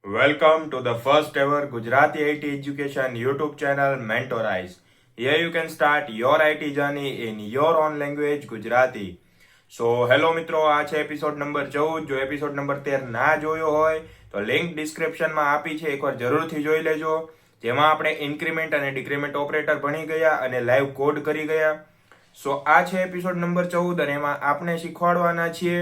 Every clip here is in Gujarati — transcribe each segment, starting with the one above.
Welcome to the first ever Gujarati IT education YouTube channel Mentorize. Here you can start your IT journey in your own language Gujarati. So hello મિત્રો, આ છે એપિસોડ નંબર 14. જો એપિસોડ નંબર 13 ના જોયો હોય તો લિંક ડિસ્ક્રિપ્શનમાં આપી છે, એકવાર જરૂરથી જોઈ લેજો. જેમાં આપણે ઇન્ક્રીમેન્ટ અને ડિક્રીમેન્ટ ઓપરેટર ભણી ગયા અને લાઈવ કોડ કરી ગયા. સો આ છે એપિસોડ નંબર 14 અને એમાં આપણે શીખવાડવાના છીએ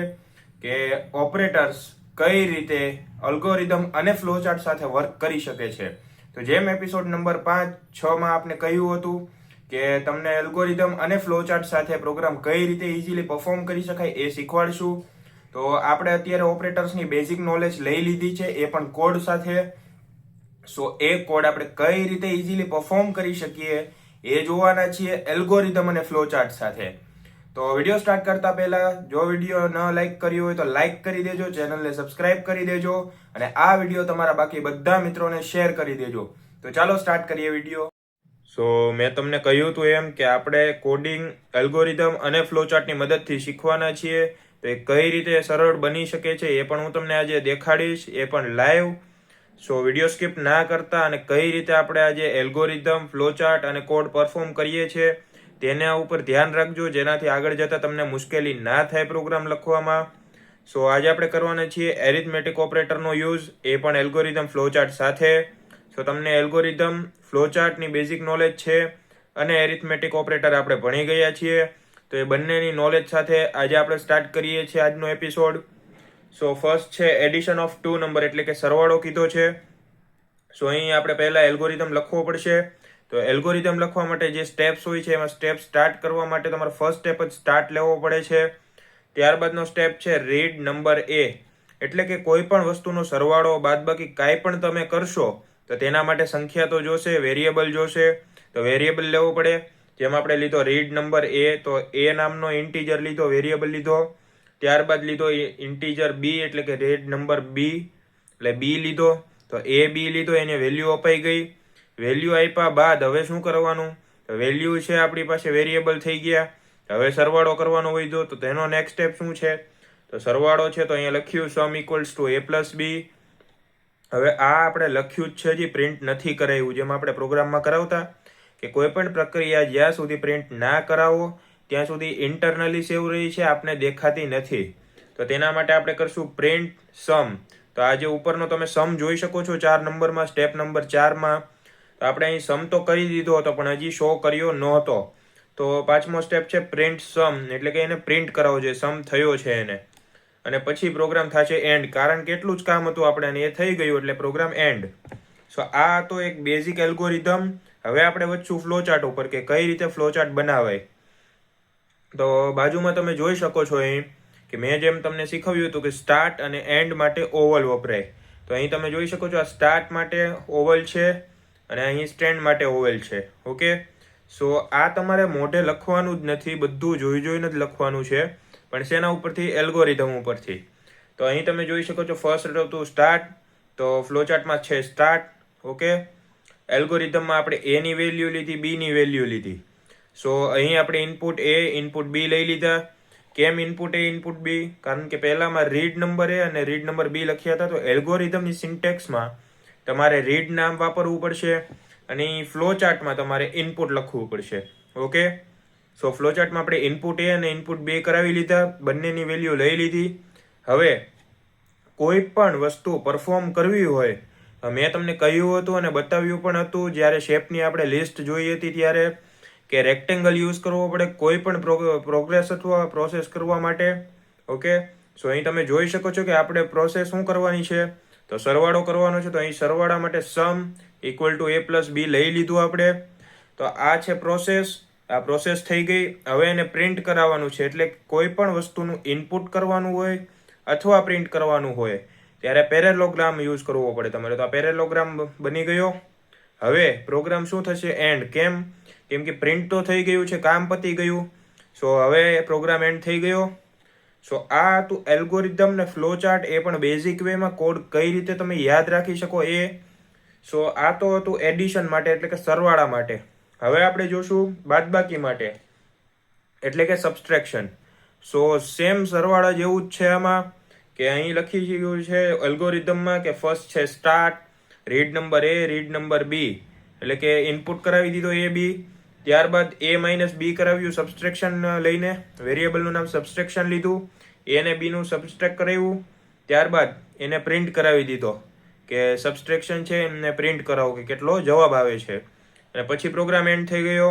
કે ઓપરેટર્સ કઈ રીતે અલ્ગોરિધમ અને ફ્લોચાર્ટ સાથે વર્ક કરી શકે છે. તો જેમ એપિસોડ નંબર 5-6 માં આપણે કહ્યું હતું કે તમને એલ્ગોરિધમ અને ફ્લોચાર્ટ સાથે પ્રોગ્રામ કઈ રીતે ઇઝીલી પરફોર્મ કરી શકાય એ શીખવાડશું. તો આપણે અત્યારે ઓપરેટર્સની બેઝિક નોલેજ લઈ લીધી છે, એ પણ કોડ સાથે. સો એ કોડ આપણે કઈ રીતે ઇઝીલી પરફોર્મ કરી શકીએ એ જોવાના છીએ એલ્ગોરિધમ અને ફ્લોચાર્ટ સાથે. તો વિડીયો સ્ટાર્ટ કરતા પહેલા જો વિડીયો ન લાઈક કર્યો હોય તો લાઈક કરી દેજો, ચેનલને સબસ્ક્રાઇબ કરી દેજો અને આ વિડીયો તમારા બાકી બધા મિત્રોને શેર કરી દેજો. તો ચાલો સ્ટાર્ટ કરીએ વિડીયો. સો મેં તમને કહ્યું હતું એમ કે આપણે કોડિંગ, એલ્ગોરિધમ અને ફ્લોચાર્ટની મદદથી શીખવાના છીએ. તો એ કઈ રીતે સરળ બની શકે છે એ પણ હું તમને આજે દેખાડીશ, એ પણ લાઈવ. સો વિડીયો સ્કીપ ના કરતા અને કઈ રીતે આપણે આજે એલ્ગોરિધમ, ફ્લોચાર્ટ અને કોડ પરફોર્મ કરીએ છીએ તેના ઉપર ધ્યાન રાખજો, જેનાથી આગળ જતા તમને મુશ્કેલી ના થાય પ્રોગ્રામ લખવામાં. સો આજે આપણે કરવાના છીએ એરિથમેટિક ઓપરેટરનો યુઝ, એ પણ એલ્ગોરિધમ ફ્લોચાર્ટ સાથે. સો તમને એલ્ગોરિધમ, ફ્લોચાર્ટની બેઝિક નોલેજ છે અને એરિથમેટિક ઓપરેટર આપણે ભણી ગયા છીએ. તો એ બંનેની નોલેજ સાથે આજે આપણે સ્ટાર્ટ કરીએ છીએ આજનો એપિસોડ. સો ફર્સ્ટ છે એડિશન ઓફ 2 નંબર, એટલે કે સરવાળો કીધો છે. સો અહીં આપણે પહેલા એલ્ગોરિધમ લખવો પડશે. તો એલ્ગોરિધમ લખવા માટે જે સ્ટેપ્સ હોય છે એમાં સ્ટેપ સ્ટાર્ટ કરવા માટે તમારે ફર્સ્ટ સ્ટેપ જ સ્ટાર્ટ લેવો પડે છે. ત્યારબાદનો સ્ટેપ છે રીડ નંબર એ, એટલે કે કોઈ પણ વસ્તુનો સરવાળો, બાદબાકી કાંઈ પણ તમે કરશો તો તેના માટે સંખ્યા તો જોશે, વેરિયેબલ જોશે. તો વેરિયેબલ લેવો પડે. જેમ આપણે લીધો રીડ નંબર એ, તો એ નામનો ઇન્ટીજર લીધો, વેરિયેબલ લીધો. ત્યારબાદ લીધો ઇન્ટીજર બી, એટલે કે રીડ નંબર બી, એટલે બી લીધો. તો એ બી લીધો, એને વેલ્યુ અપાઈ ગઈ. વેલ્યુ આપ્યા બાદ હવે શું કરવાનું? વેલ્યુ છે આપણી પાસે વેરિયેબલ થઈ ગયા. હવે સરવાળો કરવાનો હોય તો તેનો નેક્સ્ટ સ્ટેપ શું છે? તો સરવાળો છે તો અહીંયા લખ્યું સમ ઇક્વલ્સ ટુ એ પ્લસ બી. હવે આ આપણે લખ્યું જ છે, હજી પ્રિન્ટ નથી કરાવ્યું. જેમ આપણે પ્રોગ્રામમાં કરાવતા કે કોઈ પણ પ્રક્રિયા જ્યાં સુધી પ્રિન્ટ ના કરાવો ત્યાં સુધી ઇન્ટરનલી સેવ રહી છે, આપને દેખાતી નથી. તો તેના માટે આપણે કરશું પ્રિન્ટ સમ. તો આ જે ઉપરનો તમે સમ જોઈ શકો છો 4 નંબરમાં, સ્ટેપ નંબર 4માં, તો આપણે અહીં સમ તો કરી દીધો હતો પણ હજી શો કર્યો નહોતો. તો 5મો સ્ટેપ છે પ્રિન્ટ સમ, એટલે કે એને પ્રિન્ટ કરાવવો જોઈએ, સમ થયો છે એને. અને પછી પ્રોગ્રામ થશે એન્ડ, કારણ કે એટલું જ કામ હતું આપણે, એ થઈ ગયું એટલે પ્રોગ્રામ એન્ડ. સો આ તો એક બેઝિક એલ્ગોરિધમ. હવે આપણે વધશું ફ્લોચાર્ટ ઉપર કે કઈ રીતે ફ્લોચાર્ટ બનાવાય. તો બાજુમાં તમે જોઈ શકો છો અહીં કે મેં જેમ તમને શીખવ્યું હતું કે સ્ટાર્ટ અને એન્ડ માટે ઓવલ વપરાય. તો અહીં તમે જોઈ શકો છો આ સ્ટાર્ટ માટે ઓવલ છે અને અહીં સ્ટેન્ડ માટે ઓવેલ છે. ઓકે, સો આ તમારે મોઢે લખવાનું જ નથી, બધું જોઈ જોઈને જ લખવાનું છે, પણ શેના ઉપરથી? એલ્ગોરિધમ ઉપરથી. તો અહીં તમે જોઈ શકો છો ફર્સ્ટ હતું સ્ટાર્ટ, તો ફ્લોચાર્ટમાં છે સ્ટાર્ટ. ઓકે, એલ્ગોરિધમમાં આપણે એ ની વેલ્યુ લીધી, બી ની વેલ્યુ લીધી. સો અહીં આપણે ઇનપુટ એ, ઇનપુટ બી લઈ લીધા. કેમ ઇનપુટ એ, ઇનપુટ બી? કારણ કે પહેલામાં રીડ નંબર એ અને રીડ નંબર બી લખ્યા હતા. તો એલ્ગોરિધમની સિન્ટેક્સમાં તમારે રીડ નામ વાપરવું પડશે અને ફ્લોચાર્ટમાં તમારે ઇનપુટ લખવું પડશે. ઓકે, સો ફ્લોચાર્ટમાં આપણે ઇનપુટ એ અને ઇનપુટ બે કરાવી લીધા, બંનેની વેલ્યુ લઈ લીધી. હવે કોઈ પણ વસ્તુ પરફોર્મ કરવી હોય, મેં તમને કહ્યું હતું અને બતાવ્યું પણ હતું જ્યારે શેપની આપણે લિસ્ટ જોઈ હતી ત્યારે, કે રેક્ટેંગલ યુઝ કરવો પડે કોઈ પણ પ્રોગ્રેસ અથવા પ્રોસેસ કરવા માટે. ઓકે, સો અહીં તમે જોઈ શકો છો કે આપણે પ્રોસેસ શું કરવાની છે? તો સરવાળો કરવાનો છે. તો અહીં સરવાળા માટે સમ ઇક્વલ ટુ એ પ્લસ બી લઈ લીધું આપણે. તો આ છે પ્રોસેસ. આ પ્રોસેસ થઈ ગઈ. હવે એને પ્રિન્ટ કરાવવાનું છે, એટલે કોઈ પણ વસ્તુનું ઇનપુટ કરવાનું હોય અથવા પ્રિન્ટ કરવાનું હોય ત્યારે પેરેલોગ્રામ યુઝ કરવો પડે તમારે. તો આ પેરેલોગ્રામ બની ગયો. હવે પ્રોગ્રામ શું થશે? એન્ડ. કેમ કે પ્રિન્ટ તો થઈ ગયું છે, કામ પતી ગયું. સો હવે પ્રોગ્રામ એન્ડ થઈ ગયો. સો આ હતું એલ્ગોરિધમ ને ફ્લોચાર્ટ, એ પણ બેઝિક વેમાં કોડ કઈ રીતે તમે યાદ રાખી શકો એ. સો આ તો હતું એડિશન માટે, એટલે કે સરવાળા માટે. હવે આપણે જોશું બાદબાકી માટે, એટલે કે સબસ્ટ્રેક્શન. સો સેમ સરવાળા જેવું જ છે આમાં, કે અહીં લખી ગયું છે એલ્ગોરિધમમાં કે ફર્સ્ટ છે start, read number A, read number B, એટલે કે ઇનપુટ કરાવી દીધો A B, ત્યારબાદ A - B કરાવ્યું સબસ્ટ્રેક્શન લઈને, વેરિયેબલનું નામ સબસ્ટ્રેક્શન લીધું, A ને B નું સબસ્ટ્રેક્ટ કરાવ્યું, ત્યારબાદ એને પ્રિન્ટ કરાવી દીધો કે સબસ્ટ્રેક્શન છે એમને પ્રિન્ટ કરાવો કે કેટલો જવાબ આવે છે, અને પછી પ્રોગ્રામ એન્ડ થઈ ગયો.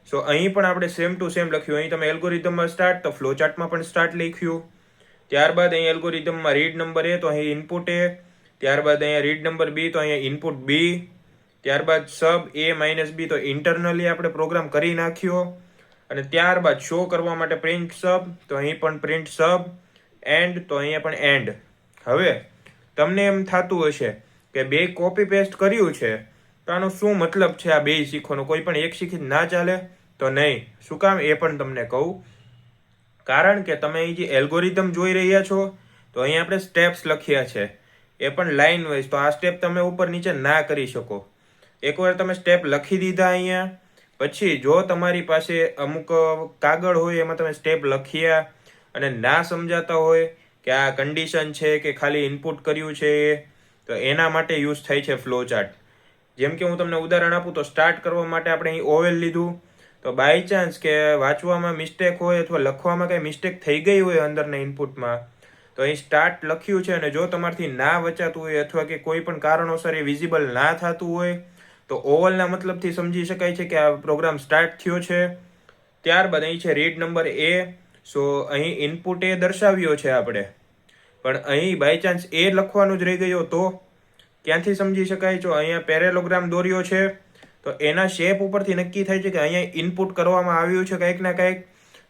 સો અહીં પણ આપણે સેમ ટુ સેમ લખ્યું. અહીં તમે એલ્ગોરિધમમાં સ્ટાર્ટ તો ફ્લો ચાર્ટમાં પણ સ્ટાર્ટ લખ્યું. ત્યારબાદ અહીં એલ્ગોરિધમમાં રીડ નંબર A તો અહીં ઇનપુટ A, ત્યારબાદ અહીંયા રીડ નંબર B તો અહીંયા ઇનપુટ B, ત્યારબાદ સબ A - B તો ઇન્ટરનલી આપણે પ્રોગ્રામ કરી નાખ્યો, અને ત્યારબાદ શો કરવા માટે પ્રિન્ટ સબ તો અહીં પણ પ્રિન્ટ સબ, એન્ડ તો અહીંયા પણ એન્ડ. હવે તમને એમ થતું હશે કે બે કોપી પેસ્ટ કર્યું છે તો આનો શું મતલબ છે આ બે શીખવાનો, કોઈ પણ એક શીખી ના ચાલે? તો નહીં. શું કામ એ પણ તમને કહું. કારણ કે તમે અહીં જે એલ્ગોરિધમ જોઈ રહ્યા છો તો અહીં આપણે સ્ટેપ્સ લખ્યા છે, એ પણ લાઇન વાઇઝ. તો આ સ્ટેપ તમે ઉપર નીચે ના કરી શકો. એકવાર તમે સ્ટેપ લખી દીધા અહીંયા પછી જો તમારી પાસે અમુક કાગળ હોય એમાં તમે સ્ટેપ લખ્યા અને ના સમજાતા હોય કે આ કન્ડિશન છે કે ખાલી ઇનપુટ કર્યું છે, તો એના માટે યુઝ થાય છે ફ્લો ચાર્ટ. જેમ કે હું તમને ઉદાહરણ આપું તો સ્ટાર્ટ કરવા માટે આપણે અહીં ઓવેલ લીધું, તો બાય ચાન્સ કે વાંચવામાં મિસ્ટેક હોય અથવા લખવામાં કંઈ મિસ્ટેક થઈ ગઈ હોય અંદરના ઇનપુટમાં, તો અહીં સ્ટાર્ટ લખ્યું છે અને જો તમારથી ના વચાતું હોય અથવા કે કોઈ પણ કારણોસર એ વિઝિબલ ના થતું હોય તો ઓવલના મતલબથી સમજી શકાય છે કે આ પ્રોગ્રામ સ્ટાર્ટ થયો છે. ત્યારબાદ અહીં છે રીડ નંબર A, સો અહીં ઇનપુટ એ દર્શાવ્યો છે આપણે, પણ અહીં બાય ચાન્સ એ લખવાનું જ રહી ગયો તો ક્યાંથી સમજી શકાય? જો અહીંયા પેરેલોગ્રામ દોર્યો છે તો એના શેપ ઉપરથી નક્કી થાય છે કે અહીંયા ઇનપુટ કરવામાં આવ્યું છે કંઈક ના કંઈક,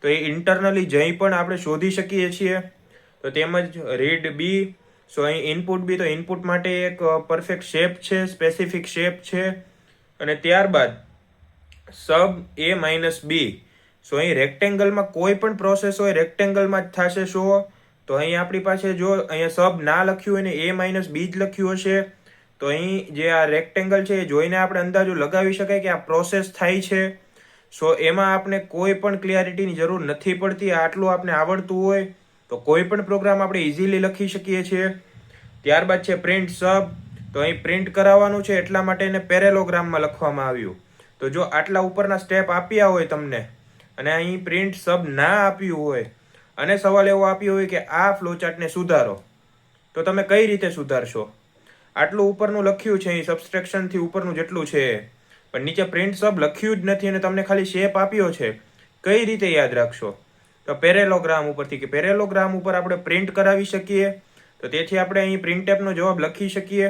તો એ ઇન્ટરનલી જઈ પણ આપણે શોધી શકીએ છીએ. તો તેમજ રીડ B, સો અહીં ઇનપુટ B તો ઇનપુટ માટે એક પરફેક્ટ શેપ છે, સ્પેસિફિક શેપ છે. અને ત્યારબાદ સબ A - B, સો અહીં રેક્ટેંગલમાં કોઈ પણ પ્રોસેસ હોય રેક્ટેંગલમાં જ થશે શો. તો અહીં આપણી પાસે જો અહીંયા સબ ના લખ્યું હોય ને A - B જ લખ્યું હશે તો અહીં જે આ રેક્ટેંગલ છે એ જોઈને આપણે અંદાજો લગાવી શકાય કે આ પ્રોસેસ થાય છે. સો એમાં આપણે કોઈ પણ ક્લિયરિટીની જરૂર નથી પડતી. આટલું આપણે આવડતું હોય તો કોઈ પણ પ્રોગ્રામ આપણે ઇઝીલી લખી શકીએ છીએ. ત્યારબાદ છે પ્રિન્ટ સબ, તો અહીં પ્રિન્ટ કરાવવાનું છે એટલા માટે એને પેરેલોગ્રામમાં લખવામાં આવ્યું. તો જો આટલા ઉપરના સ્ટેપ આપ્યા હોય તમને અને અહીં પ્રિન્ટ સબ ના આપ્યું હોય અને સવાલ એવો આપ્યો હોય કે આ ફ્લોચાર્ટને સુધારો, તો તમે કઈ રીતે સુધારશો? આટલું ઉપરનું લખ્યું છે અહીં સબસ્ટ્રેક્શનથી ઉપરનું જેટલું છે, પણ નીચે પ્રિન્ટ સબ લખ્યું જ નથી અને તમને ખાલી શેપ આપ્યો છે, કઈ રીતે યાદ રાખશો? તો પેરેલોગ્રામ ઉપરથી, કે પેરેલોગ્રામ ઉપર આપણે પ્રિન્ટ કરાવી શકીએ, તો તેથી આપણે અહીં પ્રિન્ટએફનો જવાબ લખી શકીએ.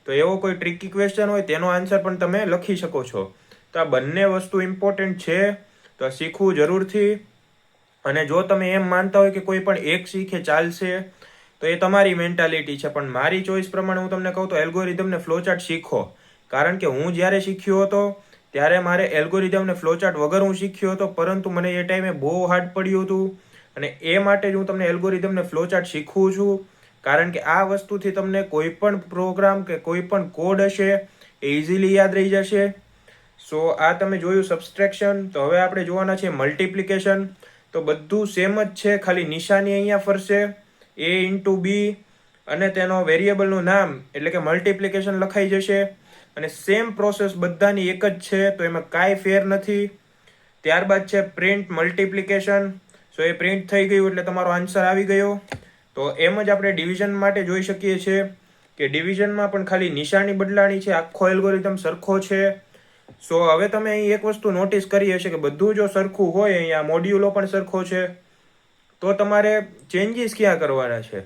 તો એવો કોઈ ટ્રિકી ક્વેશ્ચન હોય તેનો આન્સર પણ તમે લખી શકો છો. તો આ બંને વસ્તુ ઇમ્પોર્ટન્ટ છે, તો શીખવું જરૂરથી. અને જો તમે એમ માનતા હોય કે કોઈ પણ એક શીખે ચાલશે તો એ તમારી મેન્ટાલિટી છે, પણ મારી ચોઈસ પ્રમાણે હું તમને કહું તો એલ્ગોરિધમ ને ફ્લોચાર્ટ શીખો. કારણ કે હું જ્યારે શીખ્યો હતો ત્યારે મારે એલ્ગોરિધમ ને ફ્લોચાર્ટ વગર હું શીખ્યો હતો, પરંતુ મને એ ટાઈમે બહુ હાર્ડ પડ્યું હતું અને એ માટે જ હું તમને એલ્ગોરિધમ ને ફ્લોચાર્ટ શીખવું છું. કારણ કે આ વસ્તુથી તમને કોઈ પણ પ્રોગ્રામ કે કોઈ પણ કોડ હશે એ ઇઝીલી યાદ રહી જશે. સો આ તમે જોયું સબસ્ટ્રેક્શન. તો હવે આપણે જોવાના છે મલ્ટિપ્લિકેશન. તો બધું સેમ જ છે, ખાલી નિશાની અહીંયા ફરશે A * B અને તેનો વેરિયેબલનું નામ એટલે કે મલ્ટિપ્લિકેશન લખાઈ જશે અને સેમ પ્રોસેસ બધાની એક જ છે, તો એમાં કાંઈ ફેર નથી. ત્યારબાદ છે પ્રિન્ટ મલ્ટિપ્લિકેશન. સો એ પ્રિન્ટ થઈ ગયું એટલે તમારો આન્સર આવી ગયો. તો એમ જ આપણે ડિવિઝન માટે જોઈ શકીએ છીએ કે ડિવિઝનમાં પણ ખાલી નિશાની બદલાણી છે, આખો એલ્ગોરિધમ સરખો છે. સો હવે તમે અહીં એક વસ્તુ નોટિસ કરી હશે કે બધું જો સરખું હોય, અહીંયા મોડ્યુલો પણ સરખો છે, તો તમારે ચેન્જીસ ક્યાં કરવાના છે?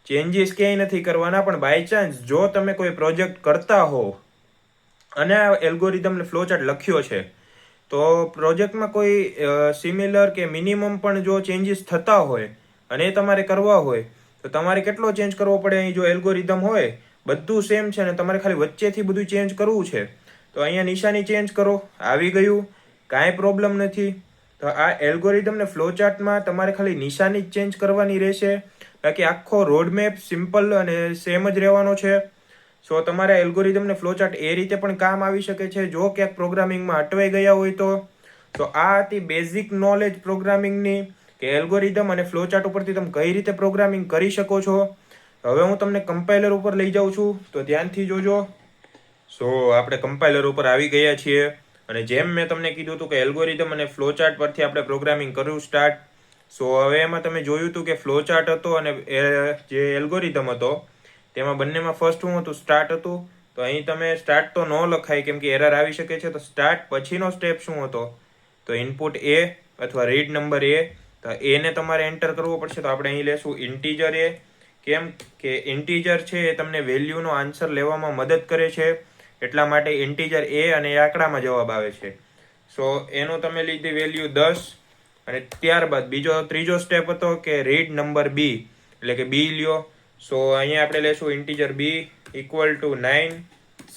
ચેન્જીસ ક્યાંય નથી કરવાના. પણ બાય ચાન્સ જો તમે કોઈ પ્રોજેક્ટ કરતા હો અને આ એલ્ગોરિધમને ફ્લોચાર્ટ લખ્યો છે તો પ્રોજેક્ટમાં કોઈ સિમિલર કે મિનિમમ પણ જો ચેન્જીસ થતા હોય અને એ તમારે કરવા હોય તો તમારે કેટલો ચેન્જ કરવો પડે? અહીં જો એલ્ગોરિધમ હોય બધું સેમ છે ને તમારે ખાલી વચ્ચેથી બધું ચેન્જ કરવું છે, તો અહીંયા નિશાની ચેન્જ કરો, આવી ગયું, કાંઈ પ્રોબ્લેમ નથી. તો આ એલ્ગોરિધમ ને ફ્લોચાર્ટમાં તમારે ખાલી નિશાની જ ચેન્જ કરવાની રહેશે, બાકી આખો રોડમેપ સિમ્પલ અને સેમ જ રહેવાનો છે. સો તમારા એલ્ગોરિધમ ને ફ્લોચાર્ટ એ રીતે પણ કામ આવી શકે છે જો ક્યાંક પ્રોગ્રામિંગમાં અટવાઈ ગયા હોય તો. આ હતી બેઝિક નોલેજ પ્રોગ્રામિંગની, કે એલ્ગોરિધમ અને ફ્લોચાર્ટ ઉપરથી તમે કઈ રીતે પ્રોગ્રામિંગ કરી શકો છો. હવે હું તમને કમ્પાઇલર ઉપર લઈ જાઉં છું, તો ધ્યાનથી જોજો. સો આપણે કમ્પાઇલર ઉપર આવી ગયા છીએ અને જેમ મેં તમને કીધું હતું કે એલ્ગોરિધમ અને ફ્લોચાર્ટ પરથી આપણે પ્રોગ્રામિંગ કર્યું સ્ટાર્ટ. સો હવે એમાં તમે જોયું હતું કે ફ્લોચાર્ટ હતો અને જે એલ્ગોરિધમ હતો તેમાં બંનેમાં ફર્સ્ટ શું હતું, સ્ટાર્ટ હતું. તો અહીં તમે સ્ટાર્ટ તો ન લખાય કેમ કે એરર આવી શકે છે. તો સ્ટાર્ટ પછીનો સ્ટેપ શું હતો, તો ઇનપુટ એ અથવા રીડ નંબર એ. તો એને તમારે એન્ટર કરવો પડશે. તો આપણે અહીં લેશું ઇન્ટીજર એ. કેમ કે ઇન્ટીજર છે એ તમને વેલ્યુનો આન્સર લેવામાં મદદ કરે છે, એટલા માટે ઇન્ટીજર એ અને એ આંકડામાં જવાબ આવે છે. સો એનો તમે લીધી વેલ્યુ 10 અને ત્યારબાદ ત્રીજો સ્ટેપ હતો કે રીડ નંબર બી એટલે કે બી લ્યો. સો અહીંયા આપણે લેશું integer B equal to 9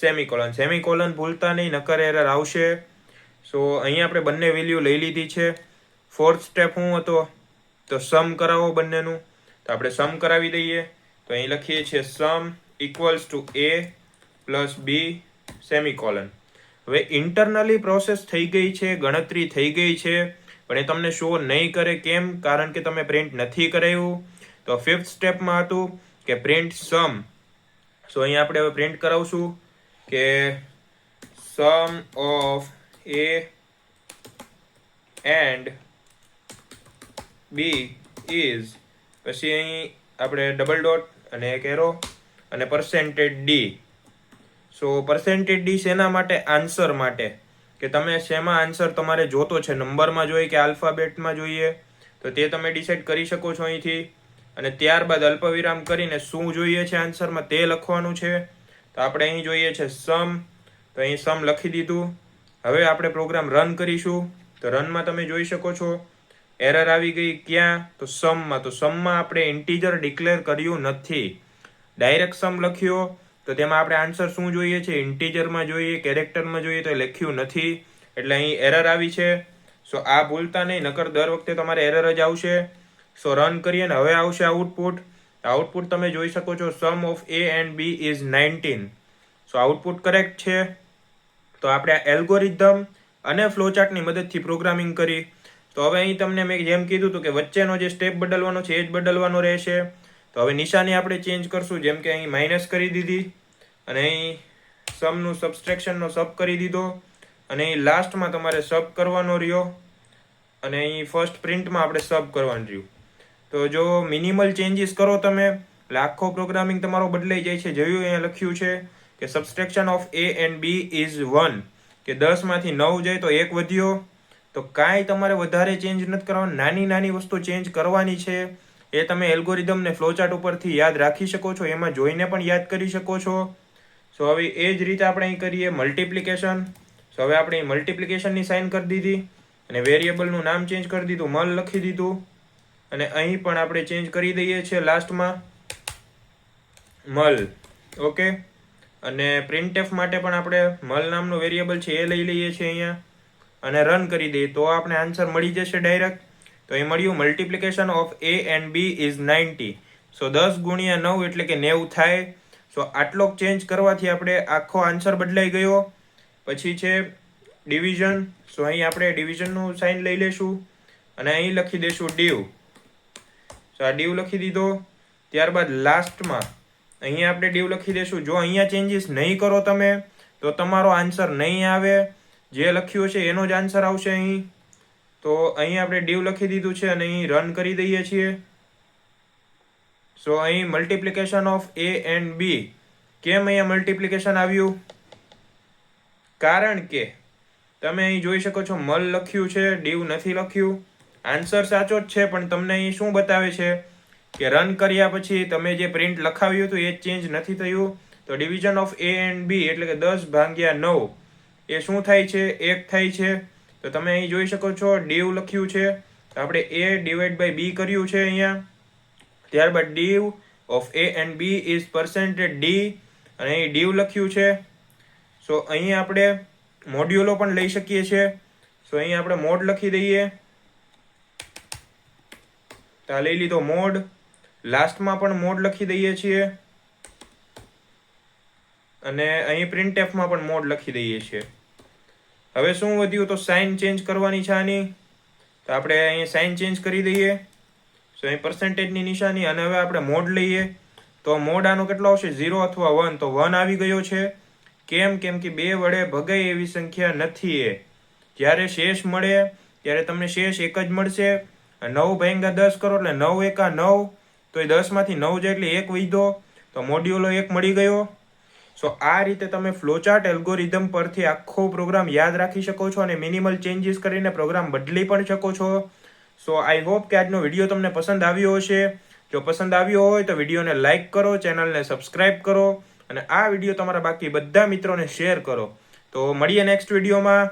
semicolon. Semicolon ભૂલતા નહીં, નકર એરર આવશે. સો અહીંયા આપણે બંને વેલ્યુ લઈ લીધી છે. ફોર્થ સ્ટેપ શું હતો, તો સમ કરાવો બંનેનું. તો આપણે સમ કરાવી દઈએ. તો અહીં લખીએ છીએ sum equals to A plus B semicolon. હવે ઇન્ટરનલી પ્રોસેસ થઈ ગઈ છે, ગણતરી થઈ ગઈ છે, પણ એ તમને શો નહીં કરે. કેમ? કારણ કે તમે પ્રિન્ટ નથી કરાવ્યું. તો ફિફ્થ સ્ટેપમાં હતું કે પ્રિન્ટ સમ. સો અહીંયા આપણે હવે પ્રિન્ટ કરાવશું કે sum of A and B is, પછી અહીં આપણે ડબલ ડોટ અને એક એરો અને percentage D. So percentage D શેના માટે? આન્સર માટે, કે તમે શેમાં આન્સર તમારે જોતો છે, નંબરમાં જોઈએ કે આલ્ફાબેટમાં જોઈએ, તો તે તમે ડિસાઇડ કરી શકો છો અહીંથી. અને ત્યારબાદ અલ્પવિરામ કરીને શું જોઈએ છે આન્સરમાં તે લખવાનું છે. તો આપણે અહીં જોઈએ છે સમ, તો અહીં સમ લખી દીધું. હવે આપણે પ્રોગ્રામ રન કરીશું. તો રનમાં તમે જોઈ શકો છો એરર આવી ગઈ. ક્યાં? તો સમમાં. તો સમમાં આપણે ઇન્ટીજર ડિક્લેર કર્યું નથી, ડાયરેક્ટ સમ લખ્યો. તો તેમાં આપણે આન્સર શું જોઈએ છે, ઇન્ટીજરમાં જોઈએ, કેરેક્ટરમાં જોઈએ, તો લખ્યું નથી, એટલે અહીં એરર આવી છે. સો આ ભૂલતા નહીં, નકર દર વખતે તમારે એરર જ આવશે. સો રન કરીએ ને હવે આવશે આઉટપુટ. આઉટપુટ તમે જોઈ શકો છો sum of A and B is 19. So output correct છે. તો આપણે એલ્ગોરિધમ અને ફ્લોચાર્ટની મદદથી પ્રોગ્રામિંગ કરી. તો હવે અહીં તમને મેં જેમ કીધું હતું કે વચ્ચેનો જે સ્ટેપ બદલવાનો છે એ જ બદલવાનો રહેશે. તો હવે નિશાની આપણે ચેન્જ કરશું. જેમ કે અહીં માઇનસ કરી દીધી અને અહીં સમનું સબસ્ટ્રેક્શનનો સબ કરી દીધો અને અહીં લાસ્ટમાં તમારે સબ કરવાનો રહ્યો અને અહીં ફર્સ્ટ પ્રિન્ટમાં આપણે સબ કરવાનું રહ્યું. તો જો મિનિમલ ચેન્જીસ કરો તમે એટલે આખો પ્રોગ્રામિંગ તમારો બદલાઈ જાય છે. જોયું અહીંયા લખ્યું છે કે subtraction of A and B is 1, કે 10 માંથી 9 જાય તો 1 વધ્યો. તો કાંઈ તમારે વધારે ચેન્જ નથી કરવાનું, નાની નાની વસ્તુ ચેન્જ કરવાની છે. એ તમે એલ્ગોરિધમ ને ફ્લોચાર્ટ ઉપરથી યાદ રાખી શકો છો, એમાં જોઈને પણ યાદ કરી શકો છો. સો હવે એ જ રીતે આપણે અહીં કરીએ મલ્ટિપ્લિકેશન. સો હવે આપણે મલ્ટિપ્લિકેશનની સાઇન કરી દીધી અને વેરિયેબલનું નામ ચેન્જ કરી દીધું, મલ લખી દીધું. અને અહીં પણ આપણે ચેન્જ કરી દઈએ છીએ લાસ્ટમાં મલ. ઓકે. અને પ્રિન્ટએફ માટે પણ આપણે મલ નામનું વેરિયેબલ છે એ લઈ લઈએ છીએ અહીંયા અને રન કરી દઈએ તો આપણે આન્સર મળી જશે ડાયરેક્ટ. તો એ મળ્યું multiplication of A and B is 90. So 10 ગુણ્યા 9 એટલે કે 90 થાય. સો આટલો ચેન્જ કરવાથી આપણે આખો આન્સર બદલાઈ ગયો. પછી છે ડિવિઝન. સો અહીં આપણે ડિવિઝનનું સાઇન લઈ લેશું અને અહીં લખી દઈશું ડીવ. સો આ ડીવ લખી દીધો. ત્યારબાદ લાસ્ટમાં અહીંયા આપણે ડીવ લખી દઈશું. જો અહીંયા ચેન્જીસ નહીં કરો તમે તો તમારો આન્સર નહીં આવે, જે લખ્યું છે એનો જ આન્સર આવશે અહીં. તો અહીં આપણે ડીવ લખી દીધું છે અને અહીં રન કરી દઈએ છીએ. સો અહીં મલ્ટિપ્લિકેશન ઓફ એ એન્ડ બી. કેમ અહીંયા મલ્ટિપ્લિકેશન આવ્યું? કારણ કે તમે અહીં જોઈ શકો છો મલ લખ્યું છે, ડીવ નથી લખ્યું. આન્સર સાચો જ છે પણ તમને અહીં શું બતાવે છે કે રન કર્યા પછી તમે જે પ્રિન્ટ લખાવ્યું હતું એ જ ચેન્જ નથી થયું. તો ડિવિઝન ઓફ એ એન્ડ બી એટલે કે 10 ભાગ્યા 9 એ શું થાય છે? 1 થાય છે. તો તમે અહીં જોઈ શકો છો ડીવ લખ્યું છે, તો આપણે એ ડિવાઈડ બાય બી કર્યું છે અહીંયા. ત્યારબાદ div of A and B is percentage D અને અહીં ડીવ લખ્યું છે. સો અહીં આપણે મોડ્યુલો પણ લઈ શકીએ છીએ. સો અહીં આપણે મોડ લખી દઈએ. તો લઈ લીધો મોડ. લાસ્ટમાં પણ મોડ લખી દઈએ છીએ અને અહીં પ્રિન્ટએફમાં પણ મોડ લખી દઈએ છીએ. હવે શું વધ્યું? તો સાઇન ચેન્જ કરવાની છે આની. તો આપણે અહીં સાઇન ચેન્જ કરી દઈએ. સો અહીં પર્સન્ટેજની નિશાની અને હવે આપણે મોડ લઈએ. તો મોડ આનો કેટલો આવશે? 0 અથવા 1. તો 1 આવી ગયો છે. કેમ કે 2 વડે ભગાય એવી સંખ્યા નથી એ. જ્યારે શેષ મળે ત્યારે તમને શેષ 1 જ મળશે. 9 ભાગ્યા 10 કરો એટલે 9 એકા 9. તો એ 10 માંથી 9 જાય એટલે 1 વધ્યો. તો મોડ્યુલો 1 મળી ગયો. સો આ રીતે તમે ફ્લોચાર્ટ એલ્ગોરિધમ પરથી આખો પ્રોગ્રામ યાદ રાખી શકો છો અને મિનિમલ ચેન્જીસ કરીને પ્રોગ્રામ બદલી પણ શકો છો. સો આઈ હોપ કે આજનો વિડીયો તમને પસંદ આવ્યો હશે. જો પસંદ આવ્યો હોય તો વિડીયોને લાઇક કરો, ચેનલને સબસ્ક્રાઇબ કરો અને આ વિડીયો તમારા બાકી બધા મિત્રોને શેર કરો. તો મળીએ નેક્સ્ટ વિડીયોમાં.